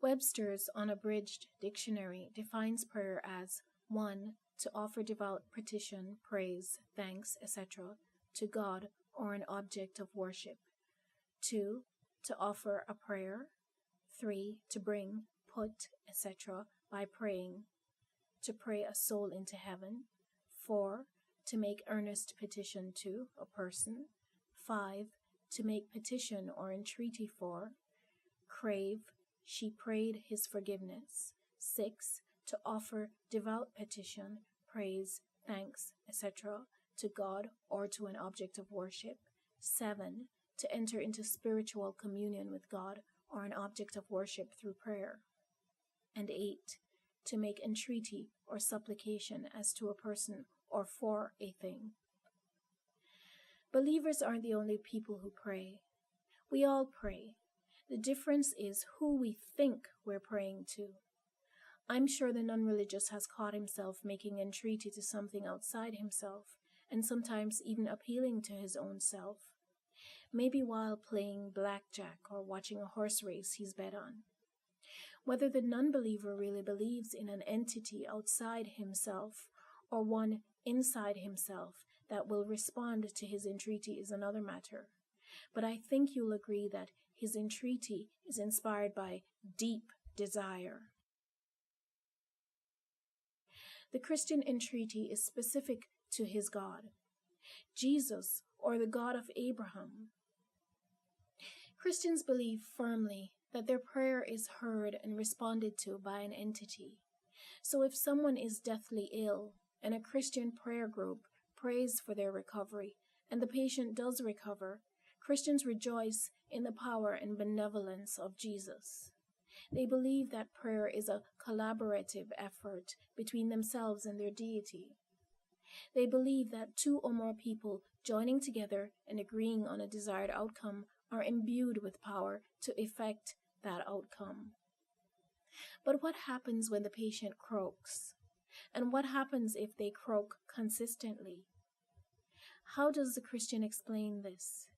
Webster's Unabridged Dictionary defines prayer as 1. To offer devout petition, praise, thanks, etc. to God or an object of worship. 2. To offer a prayer. 3. To bring, put, etc. by praying. To pray a soul into heaven. 4. To make earnest petition to a person. 5. To make petition or entreaty for. Crave, she prayed his forgiveness. 6. To offer devout petition, praise, thanks, etc. to God or to an object of worship. 7. To enter into spiritual communion with God or an object of worship through prayer. And 8. To make entreaty or supplication as to a person or for a thing. Believers aren't the only people who pray. We all pray. The difference is who we think we're praying to. I'm sure the non-religious has caught himself making entreaty to something outside himself, and sometimes even appealing to his own self. Maybe while playing blackjack or watching a horse race he's bet on. Whether the non-believer really believes in an entity outside himself or one inside himself that will respond to his entreaty is another matter. But I think you'll agree that his entreaty is inspired by deep desire. The Christian entreaty is specific to his God, Jesus, or the God of Abraham. Christians believe firmly that their prayer is heard and responded to by an entity. So if someone is deathly ill and a Christian prayer group prays for their recovery and the patient does recover, Christians rejoice in the power and benevolence of Jesus. They believe that prayer is a collaborative effort between themselves and their deity. They believe that two or more people joining together and agreeing on a desired outcome are imbued with power to effect that outcome. But what happens when the patient croaks? And what happens if they croak consistently? How does the Christian explain this?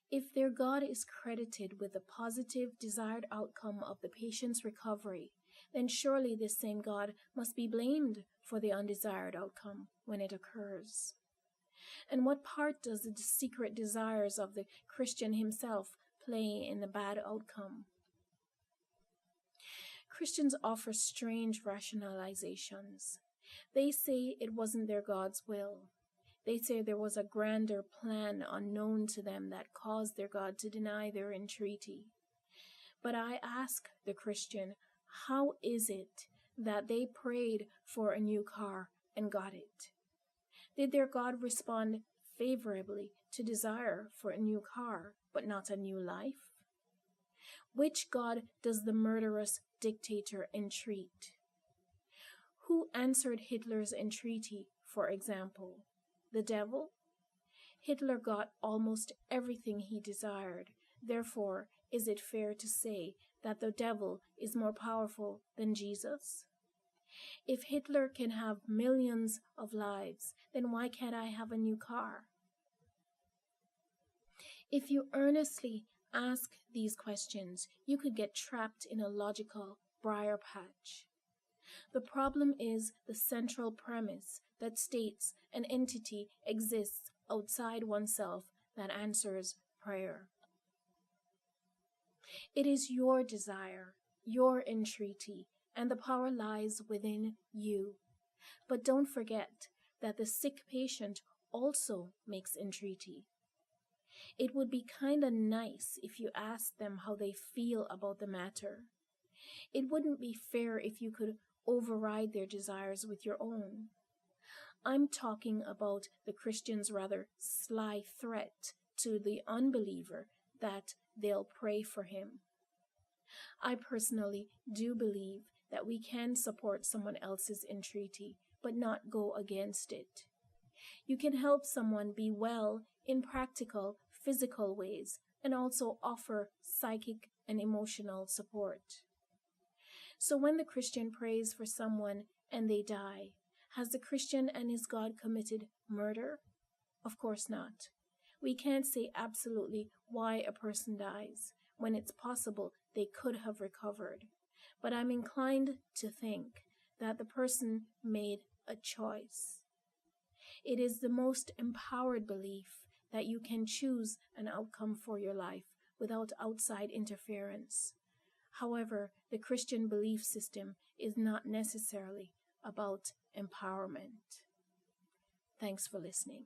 If their God is credited with the positive desired outcome of the patient's recovery, then surely this same God must be blamed for the undesired outcome when it occurs. And what part does the secret desires of the Christian himself play in the bad outcome? Christians offer strange rationalizations. They say it wasn't their God's will. They say there was a grander plan unknown to them that caused their God to deny their entreaty. But I ask the Christian, how is it that they prayed for a new car and got it? Did their God respond favorably to desire for a new car, but not a new life? Which God does the murderous dictator entreat? Who answered Hitler's entreaty, for example? The devil? Hitler got almost everything he desired. Therefore, is it fair to say that the devil is more powerful than Jesus? If Hitler can have millions of lives, then why can't I have a new car? If you earnestly ask these questions, you could get trapped in a logical briar patch. The problem is the central premise that states an entity exists outside oneself that answers prayer. It is your desire, your entreaty, and the power lies within you. But don't forget that the sick patient also makes entreaty. It would be kinda nice if you asked them how they feel about the matter. It wouldn't be fair if you could override their desires with your own. I'm talking about the Christian's rather sly threat to the unbeliever that they'll pray for him. I personally do believe that we can support someone else's entreaty, but not go against it. You can help someone be well in practical, physical ways, and also offer psychic and emotional support. So when the Christian prays for someone and they die, has the Christian and his God committed murder? Of course not. We can't say absolutely why a person dies when it's possible they could have recovered. but I'm inclined to think that the person made a choice. It is the most empowered belief that you can choose an outcome for your life without outside interference. However, the Christian belief system is not necessarily about empowerment. Thanks for listening.